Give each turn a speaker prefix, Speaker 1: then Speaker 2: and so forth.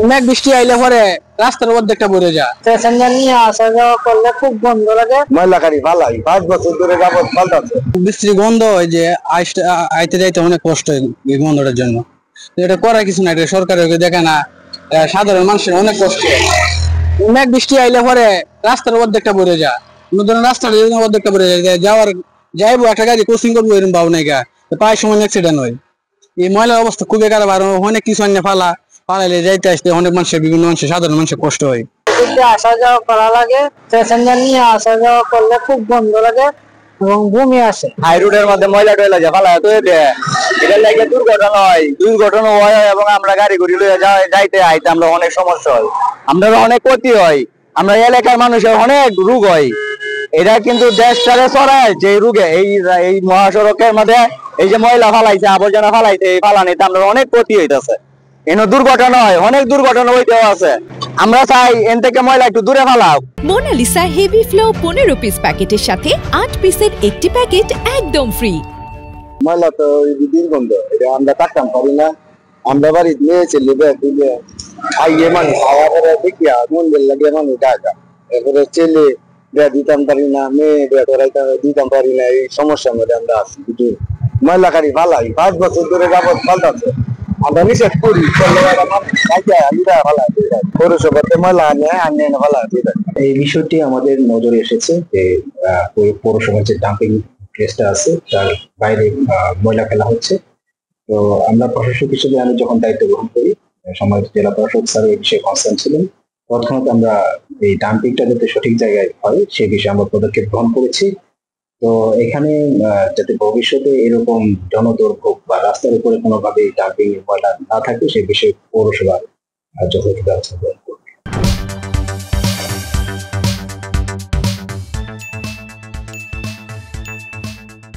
Speaker 1: মেঘ বৃষ্টি আইলে পরে রাস্তার অর্ধেকটা ভরে যায়।
Speaker 2: প্যাসেঞ্জার নিয়ে আসা যাওয়া করলে খুব গন্ধ লাগে।
Speaker 3: ময়লাকারী ভালাই 5 বছর ধরে যাবত পাল্টাচ্ছে।
Speaker 1: বৃষ্টির গন্ধ হয় যে আইতে যাইতে অনেক কষ্ট হয় এই গন্ধটার জন্য। এটা করার কিছু না, এটা সরকারের দেখে না, সাধারণ মানুষের অনেক কষ্ট। মেঘ বৃষ্টি আইলে পরে রাস্তার অর্ধেকটা ভরে যায়। ধরেন রাস্তার অর্ধেকটা ভরে যায়, যাইবো একটা গাড়ি কোচিং করবো এরকম ভাব নাই গা, প্রায় সময় অ্যাক্সিডেন্ট হয়। এই ময়লার অবস্থা খুবই খারাপ। আর অনেক কিছু আনিয়ে পালাইলে যাইতে আসতে অনেক মানুষের, বিভিন্ন মানুষের, সাধারণ মানুষের কষ্ট হয়।
Speaker 2: আসা যাওয়া করা লাগে, প্যাসেঞ্জার নিয়ে আসা যাওয়া করলে খুব গন্ধ লাগে এবং বমি আসে।
Speaker 3: হাই রোডের মধ্যে ময়লা টয়লা যা ফালা তো এটা লাগে দুর্ঘটনা হয় এবং আমরা গাড়ি ঘুরি লইয়া যাইতে আইতে আমরা অনেক সমস্যা হয়, আমরা অনেক ক্ষতি হয়, আমরা এলাকার মানুষের অনেক রোগ হয়। এটা কিন্তু দেশ ছাড়ে ছড়ায় যে রোগে এই মহাসড়কের মধ্যে এই যে ময়লা ফালাইছে, আবর্জনা ফালাইছে, এই ফালানিতে আমরা অনেক ক্ষতি হইতেছে। এনে দুর্ঘটনা হয়, অনেক দুর্ঘটনা হইতেও আছে। আমরা চাই এন থেকে ময়লা একটু দূরে ফালাও।
Speaker 4: মোনালিসা হেভি ফ্লো 15 পিস প্যাকেটের সাথে 8 পিসের একটি প্যাকেট একদম ফ্রি।
Speaker 3: ময়লা তো দুর্গন্ধ, এটা আমরা কাটতাম পারি না। আমরা বাড়ি নিয়ে চলে দিলে খাইয়ে মানুষ খাওয়া করে দেখিয়া মন্দির লাগে মানুষ ডাকা, এরপরে ছেলে দেয়া দিতাম পারি না, মেয়ে দেয়া করাইতে দিতাম পারি না। এই সমস্যার মধ্যে আমরা আছি। ময়লাকারী ভালাই 5 বছর ধরে যাবত পাল্টাচ্ছে। আমরা নিষেধ করি পৌরসভাতে ময়লা আনে ভালা।
Speaker 5: এই বিষয়টি আমাদের নজরে এসেছে যে পৌরসভার যে ডাম্পিং প্লেসটা আছে তার বাইরে ময়লা ফেলা হচ্ছে। তো আমরা প্রশাসক হিসেবে আমি যখন দায়িত্ব গ্রহণ করি, সম্মানিত জেলা প্রশাসক স্যার এই বিষয়ে কনসার্ন ছিলেন। তৎক্ষণাৎ আমরা এই ডাম্পিংটা যাতে সঠিক জায়গায় হয় সেই বিষয়ে আমরা পদক্ষেপ গ্রহণ করেছি। তো এখানে যাতে ভবিষ্যতে এরকম জনদুর্ভোগ বা রাস্তার উপরে কোনোভাবে ডাম্পিং ময়লা না থাকে সেই বিষয়ে পৌরসভা যথাযথ ব্যবস্থা